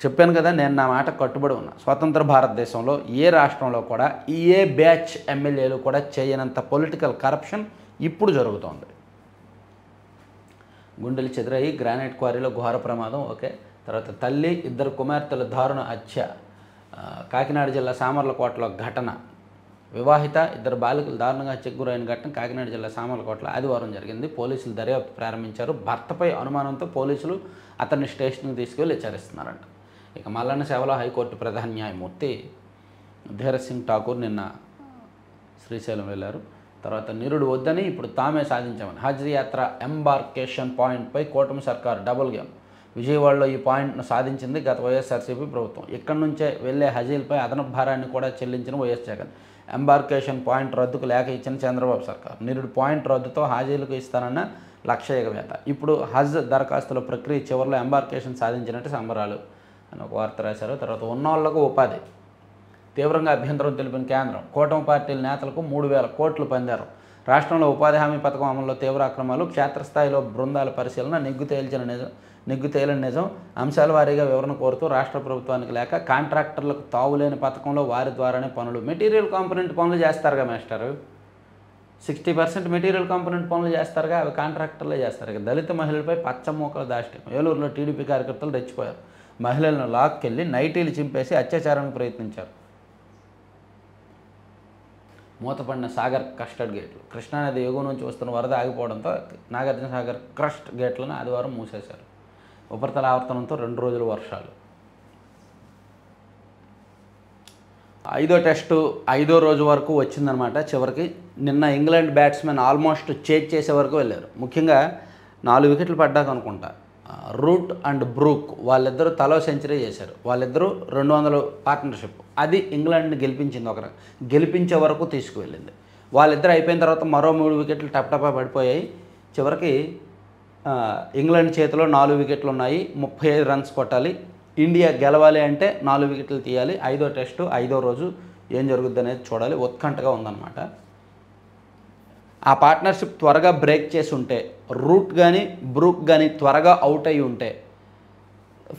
చెప్పాను కదా, నేను నా మాట కట్టుబడి ఉన్నా. స్వతంత్ర భారతదేశంలో ఏ రాష్ట్రంలో కూడా ఏ బ్యాచ్ ఎమ్మెల్యేలు కూడా చేయనంత పొలిటికల్ కరప్షన్ ఇప్పుడు జరుగుతోంది. గుండెలు చెదిరాయి, గ్రానైట్ క్వారీలో ఘోర ప్రమాదం. ఓకే, తర్వాత తల్లి 2 కుమార్తెల దారుణ హత్య. కాకినాడ జిల్లా సామర్లకోటలో ఘటన. వివాహిత 2 బాలికలు దారుణంగా హత్యకు గురైన ఘటన కాకినాడ జిల్లా సామర్లకోటలో ఆదివారం జరిగింది. పోలీసులు దర్యాప్తు ప్రారంభించారు. భర్తపై అనుమానంతో పోలీసులు అతన్ని స్టేషన్కి తీసుకెళ్లి విచారిస్తున్నారంట. ఇక మల్లన్న సేవలో హైకోర్టు ప్రధాన న్యాయమూర్తి ధీరజ్ సింగ్ ఠాకూర్ నిన్న శ్రీశైలం వెళ్ళారు. తర్వాత నిరుడు వద్దని ఇప్పుడు తామే సాధించామని హజ్ యాత్ర ఎంబార్కేషన్ పాయింట్పై కూటమి సర్కార్ డబుల్ గేమ్. విజయవాడలో ఈ పాయింట్ను సాధించింది గత వైఎస్ఆర్సీపీ ప్రభుత్వం. ఇక్కడి నుంచే వెళ్లే హజీలపై అదనపు భారాన్ని కూడా చెల్లించిన వైఎస్ జగన్. ఎంబార్కేషన్ పాయింట్ రద్దుకు లేఖ ఇచ్చిన చంద్రబాబు సర్కార్. నిరుడు పాయింట్ రద్దుతో హాజీలకు ఇస్తానన్న లక్ష ఎగవేత. ఇప్పుడు హజ్ దరఖాస్తుల ప్రక్రియ చివరిలో ఎంబార్కేషన్ సాధించినట్టు సంబరాలు అని ఒక వార్త రాశారు. తర్వాత ఉన్నోళ్లకు ఉపాధి. తీవ్రంగా అభ్యంతరం తెలిపిన కేంద్రం. కూటమి పార్టీల నేతలకు 3,000 కోట్లు పందారు. రాష్ట్రంలో ఉపాధి హామీ పథకం అమల్లో తీవ్ర అక్రమాలు, క్షేత్రస్థాయిలో బృందాల పరిశీలన, నిగ్గు తేలిన నిజం, అంశాల వారీగా వివరణ కోరుతూ రాష్ట్ర ప్రభుత్వానికి లేక కాంట్రాక్టర్లకు తావులేని పథకంలో వారి ద్వారానే పనులు. మెటీరియల్ కాంపోనెంట్ పనులు చేస్తారుగా మాస్టారు, 60% మెటీరియల్ కాంపోనెంట్ పనులు చేస్తారుగా, అవి కాంట్రాక్టర్లే చేస్తారు. దళిత మహిళలపై పచ్చమూకల దాష్టికం. ఏలూరులో టీడీపీ కార్యకర్తలు రెచ్చిపోయారు. మహిళలను లాక్కెళ్లి నైటీలు చింపేసి అత్యాచారానికి ప్రయత్నించారు. మూతపడిన సాగర్ క్రస్టెడ్ గేట్లు. కృష్ణానది ఎగువ నుంచి వస్తున్న వరద ఆగిపోవడంతో నాగార్జున సాగర్ క్రస్ట్ గేట్లను ఆదివారం మూసేశారు. ఉపరితల ఆవర్తనంతో 2 రోజులు వర్షాలు. 5వ టెస్టు 5వ రోజు వరకు వచ్చిందనమాట. చివరికి నిన్న ఇంగ్లాండ్ బ్యాట్స్మెన్ ఆల్మోస్ట్ చేజ్ చేసే వరకు వెళ్ళారు. ముఖ్యంగా 4 వికెట్లు పడ్డాక అనుకుంటా రూట్ అండ్ బ్రూక్ వాళ్ళిద్దరూ తలో సెంచరీ చేశారు. వాళ్ళిద్దరూ 200 పార్ట్నర్షిప్. అది ఇంగ్లాండ్ని గెలిపించింది, గెలిపించే వరకు తీసుకువెళ్ళింది. వాళ్ళిద్దరు అయిపోయిన తర్వాత మరో 3 వికెట్లు టప్టపా పడిపోయాయి. చివరికి ఇంగ్లాండ్ చేతిలో 4 వికెట్లు ఉన్నాయి, 35 రన్స్ కొట్టాలి. ఇండియా గెలవాలి అంటే 4 వికెట్లు తీయాలి. 5వ టెస్టు 5వ రోజు ఏం జరుగుద్ది అనేది చూడాలి. ఉత్కంఠగా ఉందన్నమాట. ఆ పార్ట్నర్షిప్ త్వరగా బ్రేక్ చేసి ఉంటే, రూట్ కానీ బ్రూక్ కానీ త్వరగా అవుట్ అయ్యి ఉంటే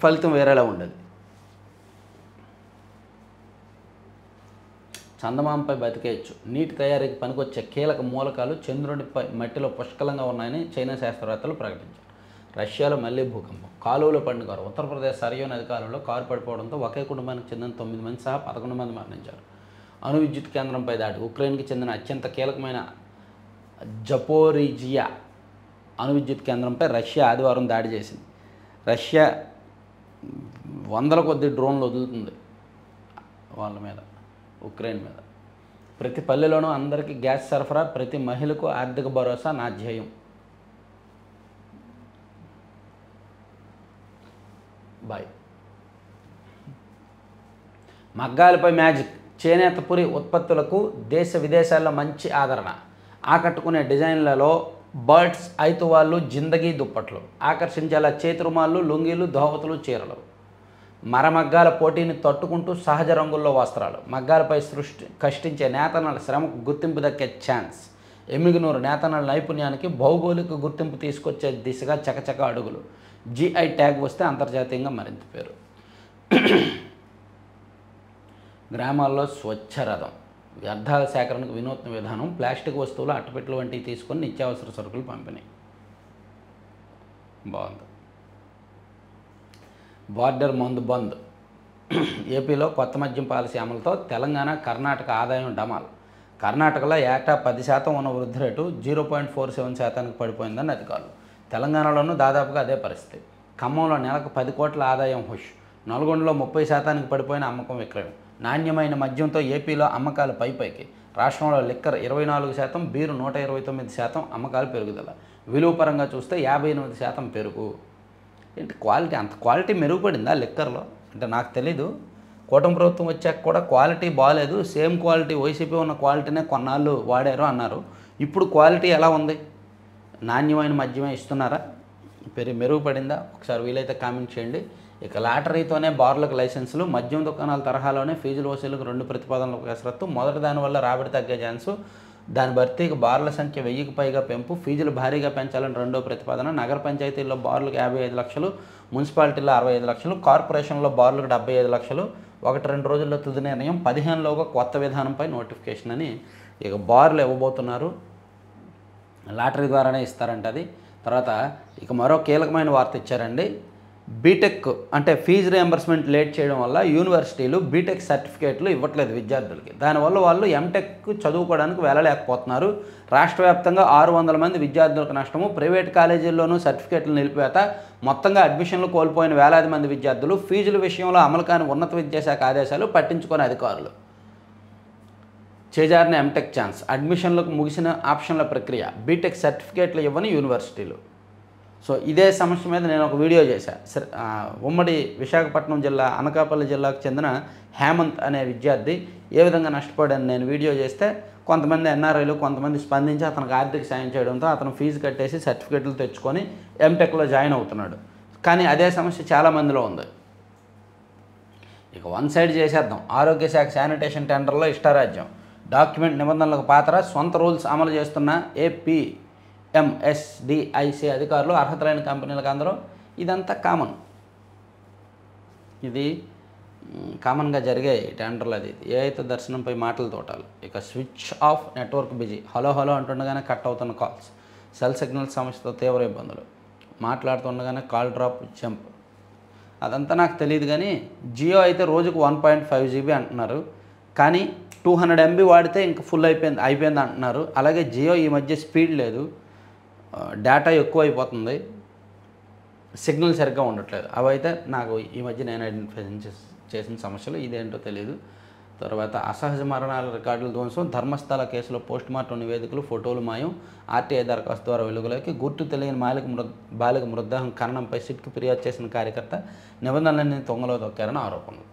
ఫలితం వేరేలా ఉండేది. చందమామపై బతికేయచ్చు. నీటి తయారీకి పనికొచ్చే కీలక మూలకాలు చంద్రునిపై మట్టిలో పుష్కలంగా ఉన్నాయని చైనా శాస్త్రవేత్తలు ప్రకటించారు. రష్యాలో మళ్లీ భూకంపం. కాలువలో పడిన కారు. ఉత్తరప్రదేశ్ సరియో నది కాలువలో కారు పడిపోవడంతో ఒకే కుటుంబానికి చెందిన 9 మంది సహా 11 మంది మరణించారు. అణు విద్యుత్ కేంద్రంపై దాడి. ఉక్రెయిన్కి చెందిన అత్యంత కీలకమైన జపోరిజియా అణు విద్యుత్ కేంద్రంపై రష్యా ఆదివారం దాడి చేసింది. రష్యా వందల కొద్ది డ్రోన్లు వదులుతుంది వాళ్ళ మీద, ఉక్రెయిన్ మీద. ప్రతి పల్లెలోనూ అందరికీ గ్యాస్ సరఫరా, ప్రతి మహిళకు ఆర్థిక భరోసా నా ధ్యేయం. బాయ్. మగ్గాలపై మ్యాజిక్. చేనేత పురి ఉత్పత్తులకు దేశ విదేశాల్లో మంచి ఆదరణ. ఆకట్టుకునే డిజైన్లలో బర్డ్స్, ఐతువాళ్ళు, జిందగీ దుప్పట్లు. ఆకర్షించేలా చేతి రుమాళ్ళు, లుంగీలు, దోవతులు, చీరలు. మరమగ్గాల పోటీని తట్టుకుంటూ సహజ రంగుల్లో వస్త్రాలు. మగ్గాలపై కష్టించే నేతన్నల శ్రమకు గుర్తింపు దక్కే ఛాన్స్. ఎమ్మిగనూరు నేతన్నల నైపుణ్యానికి భౌగోళిక గుర్తింపు తీసుకొచ్చే దిశగా చకచక అడుగులు. GI ట్యాగ్ వస్తే అంతర్జాతీయంగా మరింత పేరు. గ్రామాల్లో స్వచ్ఛ రథం. వ్యర్థాల సేకరణకు వినూత్న విధానం. ప్లాస్టిక్ వస్తువులు, అట్టపెట్టెలు వంటివి తీసుకొని నిత్యావసర సరుకులు పంపిణీ. బాగుంది. బార్డర్ మందు బంద్. ఏపీలో కొత్త మద్యం పాలసీ అమలుతో తెలంగాణ, కర్ణాటక ఆదాయం డమాల్. కర్ణాటకలో ఏటా 10% ఉన్న వృద్ధి రేటు 0.47% పడిపోయిందని అధికారులు. తెలంగాణలోనూ దాదాపుగా అదే పరిస్థితి. ఖమ్మంలో నెలకు 10 కోట్ల ఆదాయం హుష్. నల్గొండలో 30% పడిపోయిన అమ్మకం విక్రయం. నాణ్యమైన మద్యంతో ఏపీలో అమ్మకాలు పైకి. రాష్ట్రంలో లిక్కర్ 24%, బీరు 129% అమ్మకాలు పెరుగుదల. విలువ పరంగా చూస్తే 58% పెరుగు. ఏంటి క్వాలిటీ, అంత క్వాలిటీ మెరుగుపడిందా లిక్కర్లో? అంటే నాకు తెలీదు. కూటమి ప్రభుత్వం వచ్చాక కూడా క్వాలిటీ బాగాలేదు, సేమ్ క్వాలిటీ వైసీపీ ఉన్న క్వాలిటీనే కొన్నాళ్ళు వాడారు అన్నారు. ఇప్పుడు క్వాలిటీ ఎలా ఉంది? నాణ్యమైన మద్యమే ఇస్తున్నారా? మెరుగుపడిందా? ఒకసారి వీలైతే కామెంట్ చేయండి. ఇక లాటరీతోనే బార్లకు లైసెన్సులు, మద్యం దుకాణాల తరహాలోనే ఫీజుల వసూలుకు 2 ప్రతిపాదనలకు కసరత్తు. మొదటి దానివల్ల రాబడి తగ్గే ఛాన్సు, దాని భర్తీకి బార్ల సంఖ్య 1000కి పైగా పెంపు, ఫీజులు భారీగా పెంచాలని రెండో ప్రతిపాదన. నగర పంచాయతీల్లో బార్లకు 55 లక్షలు, మున్సిపాలిటీల్లో 65 లక్షలు, కార్పొరేషన్లో బార్లకు 75 లక్షలు. 1-2 రోజుల్లో తుది నిర్ణయం. 15లోగా కొత్త విధానంపై నోటిఫికేషన్ అని ఇక బార్లు ఇవ్వబోతున్నారు. లాటరీ ద్వారానే ఇస్తారంట అది. తర్వాత ఇక మరో కీలకమైన వార్త ఇచ్చారండి. బీటెక్ అంటే ఫీజు రియంబర్స్మెంట్ లేట్ చేయడం వల్ల యూనివర్సిటీలు బీటెక్ సర్టిఫికేట్లు ఇవ్వట్లేదు విద్యార్థులకి. దానివల్ల వాళ్ళు ఎంటెక్ చదువుకోవడానికి వెళ్ళలేకపోతున్నారు. రాష్ట్ర వ్యాప్తంగా 600 మంది విద్యార్థులకు నష్టము. ప్రైవేట్ కాలేజీల్లోనూ సర్టిఫికేట్లు నిలిపివేత. మొత్తంగా అడ్మిషన్లు కోల్పోయిన వేలాది మంది విద్యార్థులు. ఫీజుల విషయంలో అమలు కాని ఉన్నత విద్యాశాఖ ఆదేశాలు పట్టించుకునే అధికారులు. చేజారిన ఎంటెక్ ఛాన్స్. అడ్మిషన్లకు ముగిసిన ఆప్షన్ల ప్రక్రియ. బీటెక్ సర్టిఫికేట్లు ఇవ్వని యూనివర్సిటీలు. సో ఇదే సమస్య మీద నేను ఒక వీడియో చేశాను. ఉమ్మడి విశాఖపట్నం జిల్లా అనకాపల్లి జిల్లాకు చెందిన హేమంత్ అనే విద్యార్థి ఏ విధంగా నష్టపోయాడని నేను వీడియో చేస్తే కొంతమంది ఎన్ఆర్ఐలు కొంతమంది స్పందించి అతనికి ఆర్థిక సాయం చేయడంతో అతను ఫీజు కట్టేసి సర్టిఫికేట్లు తెచ్చుకొని ఎంటెక్లో జాయిన్ అవుతున్నాడు. కానీ అదే సమస్య చాలామందిలో ఉంది. ఇక వన్ సైడ్ చేసేద్దాం. ఆరోగ్య శాఖ శానిటేషన్ టెండర్లో ఇష్టారాజ్యం. డాక్యుమెంట్ నిబంధనలకు పాత్ర. సొంత రూల్స్ అమలు చేస్తున్న ఏపీఎంఎస్డిఐసి అధికారులు అర్హత లేని కంపెనీలకు అందరూ. ఇదంతా కామన్, ఇది కామన్గా జరిగే టెండర్లు. అది ఏ అయితే దర్శనంపై మాటలు తోటాలు. ఇక switch off, network busy. Hello hello అంటుండగానే కట్ అవుతున్న కాల్స్. సెల్ సిగ్నల్ సమస్యతో తీవ్ర ఇబ్బందులు. మాట్లాడుతుండగానే కాల్ డ్రాప్, జంప్. అదంతా నాకు తెలియదు. కానీ జియో అయితే రోజుకు 1.5 GB అంటున్నారు. కానీ 200 MB వాడితే ఇంకా ఫుల్ అయిపోయింది అంటున్నారు. అలాగే జియో ఈ మధ్య స్పీడ్ లేదు, డేటా ఎక్కువ అయిపోతుంది, సిగ్నల్ సరిగ్గా ఉండట్లేదు. అవైతే నాకు ఈ మధ్య నేను ఐడెంటిఫై చేసిన సమస్యలు. ఇదేంటో తెలియదు. తర్వాత అసహజ మరణాల రికార్డుల ధ్వంసం. ధర్మస్థల కేసులో పోస్టుమార్టం నివేదికలు, ఫోటోలు మాయం. ఆర్టీఐ దరఖాస్తు ద్వారా వెలుగులోకి. గుర్తు తెలియని బాలిక మృతదేహం ఖననంపై సిట్కు ఫిర్యాదు చేసిన కార్యకర్త నిబంధనలన్నీ తొంగలో తొక్కారని ఆరోపణలు.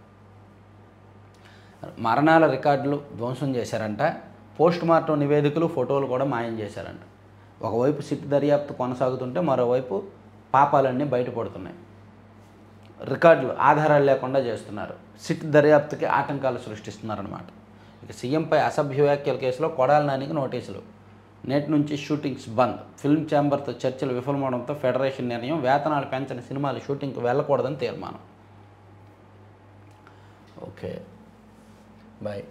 మరణాల రికార్డులు ధ్వంసం చేశారంట. పోస్టుమార్టం నివేదికలు, ఫోటోలు కూడా మాయం చేశారంట. ఒకవైపు సిట్ దర్యాప్తు కొనసాగుతుంటే మరోవైపు పాపాలన్నీ బయటపడుతున్నాయి. రికార్డులు ఆధారాలు లేకుండా చేస్తున్నారు. సిట్ దర్యాప్తుకి ఆటంకాలు సృష్టిస్తున్నారన్నమాట. ఇక సీఎంపై అసభ్య వ్యాఖ్యల కేసులో కొడాలి నానికి నోటీసులు. నేటి నుంచి షూటింగ్స్ బంద్. ఫిల్మ్ ఛాంబర్తో చర్చలు విఫలమవడంతో ఫెడరేషన్ నిర్ణయం. వేతనాలు పెంచని సినిమాలు షూటింగ్కి వెళ్ళకూడదని తీర్మానం. Okay, bye.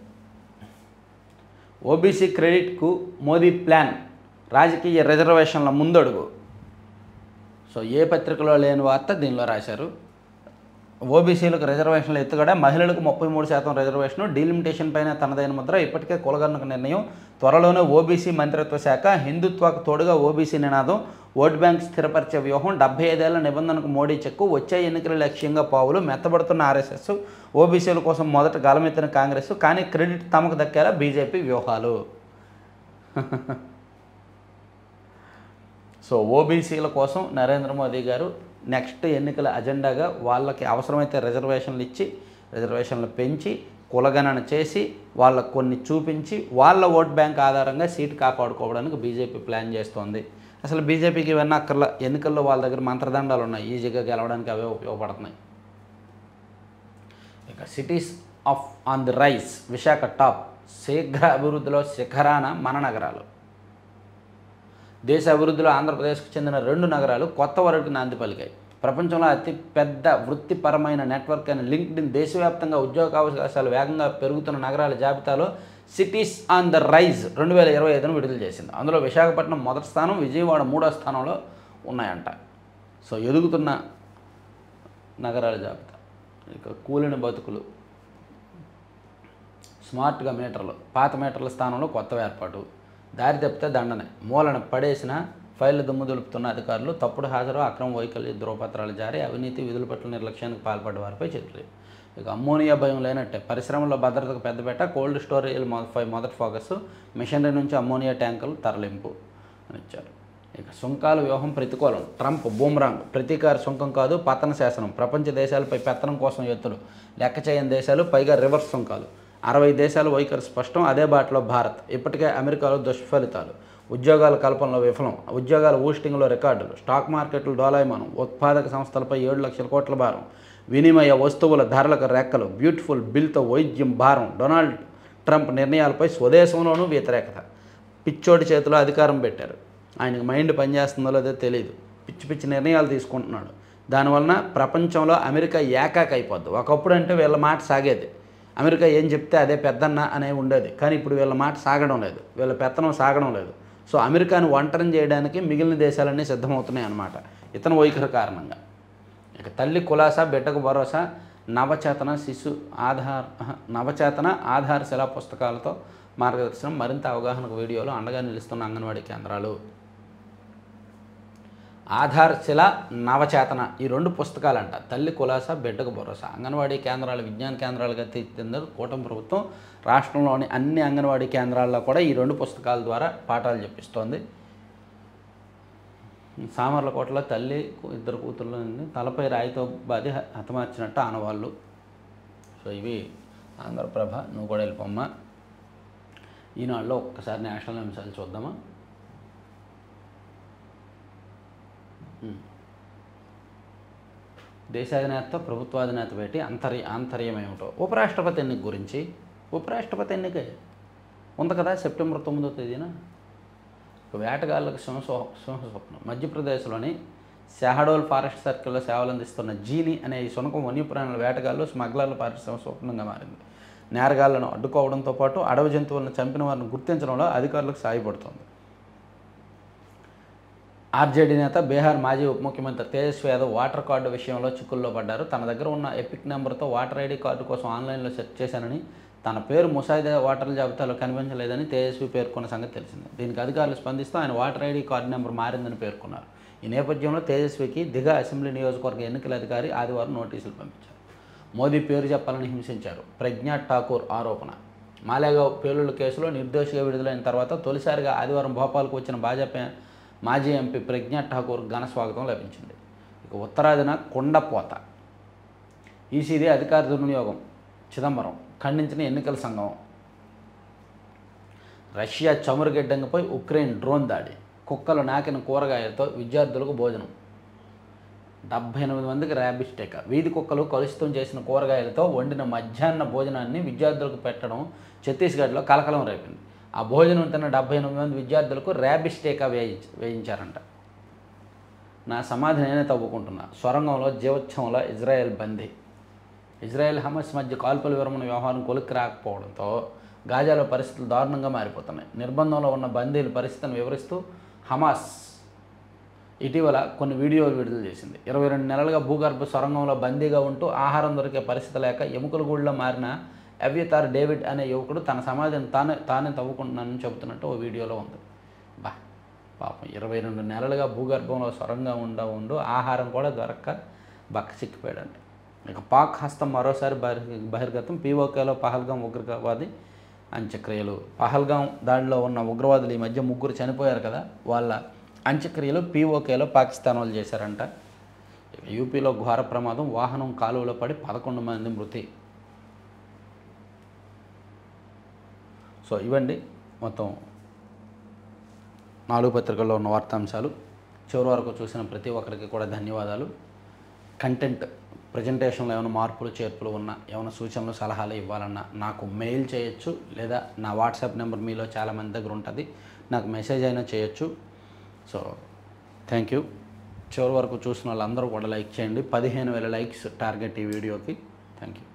ఓబీసీ క్రెడిట్కు మోదీ ప్లాన్. రాజకీయ రిజర్వేషన్ల ముందడుగు. సో ఏ పత్రికలో లేని వార్త దీనిలో రాశారు. ఓబీసీలకు రిజర్వేషన్లు ఎత్తుగడ. మహిళలకు 33% రిజర్వేషను. డీలిమిటేషన్ పైన తనదైన ముద్ర. ఇప్పటికే కులగణకు నిర్ణయం. త్వరలోనే ఓబీసీ మంత్రిత్వ శాఖ. హిందుత్వకు తోడుగా ఓబీసీ నినాదం. ఓట్ బ్యాంక్ స్థిరపరిచే వ్యూహం. 75 ఏళ్ల నిబంధనకు మోడీ చెక్కు. వచ్చే ఎన్నికల లక్ష్యంగా పావులు. మెత్తబడుతున్న ఆర్ఎస్ఎస్. ఓబీసీల కోసం మొదట గలమెత్తిన కాంగ్రెస్. కానీ క్రెడిట్ తమకు దక్కేలా బీజేపీ వ్యూహాలు. సో ఓబీసీల కోసం నరేంద్ర మోదీ గారు నెక్స్ట్ ఎన్నికల అజెండాగా వాళ్ళకి అవసరమైతే రిజర్వేషన్లు ఇచ్చి, రిజర్వేషన్లు పెంచి, కులగణన చేసి, వాళ్ళకు కొన్ని చూపించి, వాళ్ళ ఓట్ బ్యాంక్ ఆధారంగా సీటు కాపాడుకోవడానికి బీజేపీ ప్లాన్ చేస్తోంది. అసలు బీజేపీకి ఇవన్నీ అక్కర్లా. ఎన్నికల్లో వాళ్ళ దగ్గర మంత్రదండాలు ఉన్నాయి, ఈజీగా గెలవడానికి అవే ఉపయోగపడుతున్నాయి. ఇక cities on the rice. Visakha top. శీఘ్ర అభివృద్ధిలో శిఖరాన మన నగరాలు. దేశ అభివృద్ధిలో ఆంధ్రప్రదేశ్కు చెందిన 2 నగరాలు కొత్త వరకుకి నాంది పలికాయి. ప్రపంచంలో అతిపెద్ద వృత్తిపరమైన నెట్వర్క్ అయిన లింక్డ్ఇన్ దేశవ్యాప్తంగా ఉద్యోగావకాశాలు వేగంగా పెరుగుతున్న నగరాల జాబితాలో సిటీస్ ఆన్ ద రైజ్ 2025ను విడుదల చేసింది. అందులో విశాఖపట్నం మొదటి స్థానం, విజయవాడ 3వ స్థానంలో ఉన్నాయంట. సో ఎదుగుతున్న నగరాల జాబితా. ఇక కూలిన బతుకులు. స్మార్ట్గా మీటర్లు. పాత మీటర్ల స్థానంలో కొత్తవి ఏర్పాటు. దారి తప్పితే దండనే. మూలన పడేసిన ఫైళ్ల దుమ్ము దులుపుతున్న అధికారులు, తప్పుడు హాజరు, అక్రమ వైకల్య ధృవపత్రాలు జారీ, అవినీతి, విధుల పట్ల నిర్లక్ష్యానికి పాల్పడ్డ వారిపై చర్యలు. ఇక అమ్మోనియా భయం లేనట్టే, పరిశ్రమల్లో భద్రతకు పెద్దపీట, కోల్డ్ స్టోరేజ్ మొదటి ఫోకస్, మిషనరీ నుంచి అమ్మోనియా ట్యాంకులు తరలింపు అని ఇచ్చారు. ఇక సుంకాల వ్యూహం ప్రతికూలం, ట్రంప్ బూమరాంగ్, ప్రతీకార సుంకం కాదు పతన శాసనం, ప్రపంచ దేశాలపై పెత్తనం కోసం ఎత్తులు, లెక్క చేయని దేశాలు, పైగా రివర్స్ సుంకాలు, 60 దేశాలు వైఖరి స్పష్టం, అదే బాటలో భారత్, ఇప్పటికే అమెరికాలో దుష్ఫలితాలు, ఉద్యోగాల కల్పనలో విఫలం, ఉద్యోగాల ఊస్టింగ్లో రికార్డులు, స్టాక్ మార్కెట్లు డోలాయమానం, ఉత్పాదక సంస్థలపై 7 లక్షల కోట్ల భారం, వినిమయ వస్తువుల ధరలకు రెక్కలు, బ్యూటిఫుల్ బిల్తో వైద్యం భారం, డొనాల్డ్ ట్రంప్ నిర్ణయాలపై స్వదేశంలోనూ వ్యతిరేకత, పిచ్చోడి చేతిలో అధికారం పెట్టారు, ఆయనకు మైండ్ పనిచేస్తుందో లేదో తెలియదు, పిచ్చి పిచ్చి నిర్ణయాలు తీసుకుంటున్నాడు, దానివలన ప్రపంచంలో అమెరికా ఏకాక అయిపోద్ది. ఒకప్పుడు అంటే వీళ్ళ మాట సాగేది, అమెరికా ఏం చెప్తే అదే పెద్దన్న అనే ఉండేది, కానీ ఇప్పుడు వీళ్ళ మాట సాగడం లేదు, వీళ్ళ పెత్తనం సాగడం లేదు. సో అమెరికాను ఒంటరిని చేయడానికి మిగిలిన దేశాలన్నీ సిద్ధమవుతున్నాయి అన్నమాట ఇతని వైఖరి కారణంగా. ఇక తల్లి కులాసా, బిడ్డకు భరోసా, నవచేతన ఆధారశిలా పుస్తకాలతో మార్గదర్శనం, మరింత అవగాహనకు వీడియోలు అండగా నిలుస్తున్న అంగన్వాడీ కేంద్రాలు. ఆధారశిల, నవచేతన ఈ 2 పుస్తకాలంట. తల్లి కులాసా, బిడ్డకు భరోసా, అంగన్వాడీ కేంద్రాలు విజ్ఞాన కేంద్రాలుగా తీర్చిదిద్దారు కూటమి ప్రభుత్వం. రాష్ట్రంలోని అన్ని అంగన్వాడీ కేంద్రాల్లో కూడా ఈ 2 పుస్తకాల ద్వారా పాఠాలు చెప్పిస్తోంది. సామర్లకోటలో తల్లి 2 కూతుర్లని తలపై రాయితో బాధి హతమార్చినట్టు ఆనవాళ్ళు. సో ఇవి ఆంధ్రప్రభ. నువ్వు కూడా వెళ్ళిపోమ్మా. ఈనాడులో ఒక్కసారి నేషనల్ అంశాలు చూద్దామా. దేశాధినేత ప్రభుత్వాధినేత భేటీ, ఆంతర్యం ఏమిటో. ఉపరాష్ట్రపతి ఎన్నిక గురించి. ఉపరాష్ట్రపతి ఎన్నికే ఉంది కదా సెప్టెంబర్ 9వ తేదీన. వేటగాళ్ళకు సింహస్వప్నం. మధ్యప్రదేశ్లోని షహడోల్ ఫారెస్ట్ సర్కిల్లో సేవలు అందిస్తున్న జీని అనే ఈ శునకం వన్యప్రాణుల వేటగాళ్ళు, స్మగ్లర్ల పరిశ్రమ స్వప్నంగా మారింది. నేరగాళ్లను అడ్డుకోవడంతో పాటు అడవి జంతువులను చంపిన వారిని గుర్తించడంలో అధికారులకు సాయపడుతోంది. ఆర్జేడీ నేత, బీహార్ మాజీ ఉప ముఖ్యమంత్రి తేజస్వి యాదవ్ వాటర్ కార్డు విషయంలో చిక్కుల్లో పడ్డారు. తన దగ్గర ఉన్న ఎపిక్ నెంబర్తో ఓటర్ ఐడి కార్డు కోసం ఆన్లైన్లో సెర్చ్ చేశానని, తన పేరు ముసాయిదా ఓటర్ల జాబితాలో కనిపించలేదని తేజస్వి పేర్కొన్న సంగతి తెలిసింది. దీనికి అధికారులు స్పందిస్తూ ఆయన ఓటర్ ఐడి కార్డు నెంబర్ మారిందని పేర్కొన్నారు. ఈ నేపథ్యంలో తేజస్వికి దిగా అసెంబ్లీ నియోజకవర్గ ఎన్నికల అధికారి ఆదివారం నోటీసులు పంపించారు. మోదీ పేరు చెప్పాలని హింసించారు. ప్రజ్ఞా ఠాకూర్ ఆరోపణ. మాలేగావ్ పేలుళ్ల కేసులో నిర్దోషిగా విడుదలైన తర్వాత తొలిసారిగా ఆదివారం భోపాల్కు వచ్చిన భాజపా మాజీ ఎంపీ ప్రజ్ఞా ఠాకూర్ ఘన స్వాగతం లభించింది. ఇక ఉత్తరాదిన కుండపోత. ఈసీడీ అధికార దుర్వినియోగం, చిదంబరం ఖండించిన ఎన్నికల సంఘం. రష్యా చమురుగడ్డంగిపై ఉక్రెయిన్ డ్రోన్ దాడి. కుక్కలు నాకిన కూరగాయలతో విద్యార్థులకు భోజనం. 78 మందికి ర్యాబిస్ టీకా. వీధి కుక్కలు కలుషితం చేసిన కూరగాయలతో వండిన మధ్యాహ్న భోజనాన్ని విద్యార్థులకు పెట్టడం ఛత్తీస్గఢ్లో కలకలం రేపింది. ఆ భోజనం తిన్న 78 మంది విద్యార్థులకు ర్యాబిస్ టీకా వేయించారంట. నా సమాధి నేనే తవ్వుకుంటున్నా. సొరంగంలో జీవోత్సవంలో ఇజ్రాయెల్ బందీ. ఇజ్రాయెల్ హమస్ మధ్య కాల్పుల విరమణ వ్యవహారం కొలిక్కి రాకపోవడంతో గాజాలో పరిస్థితులు దారుణంగా మారిపోతున్నాయి. నిర్బంధంలో ఉన్న బందీల పరిస్థితిని వివరిస్తూ హమాస్ ఇటీవల కొన్ని వీడియోలు విడుదల చేసింది. 22 నెలలుగా భూగర్భ సొరంగంలో బందీగా ఉంటూ ఆహారం దొరికే పరిస్థితి లేక ఎముకల గూళ్ళలో మారిన అవ్యతార్ డేవిడ్ అనే యువకుడు తన సమాధిని తానే తవ్వుకుంటున్నానని చెబుతున్నట్టు ఓ వీడియోలో ఉంది. పాపం 22 నెలలుగా భూగర్భంలో సొరంగం ఉండు ఆహారం కూడా దొరక్క బక్కచిక్కిపోయాడంట. ఇక పాక్ హస్తం మరోసారి బహిర్గతం. పీఓకేలో పహల్గాం ఉగ్రవాది అంత్యక్రియలు. పహల్గాం దాడిలో ఉన్న ఉగ్రవాదులు ఈ మధ్య 3 చనిపోయారు కదా, వాళ్ళ అంత్యక్రియలు పీఓకేలో పాకిస్తాన్ వాళ్ళు చేశారంట. యూపీలో ఘోర ప్రమాదం. వాహనం కాలువలో పడి 11 మంది మృతి. సో ఇవండి మొత్తం 4 పత్రికల్లో ఉన్న వార్తాంశాలు. చివరి వరకు చూసిన ప్రతి ఒక్కరికి కూడా ధన్యవాదాలు. కంటెంట్ ప్రజెంటేషన్లో ఏమైనా మార్పులు చేర్పులు ఉన్నా, ఏమైనా సూచనలు సలహాలు ఇవ్వాలన్నా నాకు మెయిల్ చేయొచ్చు, లేదా నా వాట్సాప్ నెంబర్ మీలో చాలామంది దగ్గర ఉంటుంది, నాకు మెసేజ్ అయినా చేయొచ్చు. So thank you. చివరి వరకు చూసిన వాళ్ళందరూ కూడా లైక్ చేయండి. 15,000 లైక్స్ టార్గెట్ ఈ వీడియోకి. Thank you.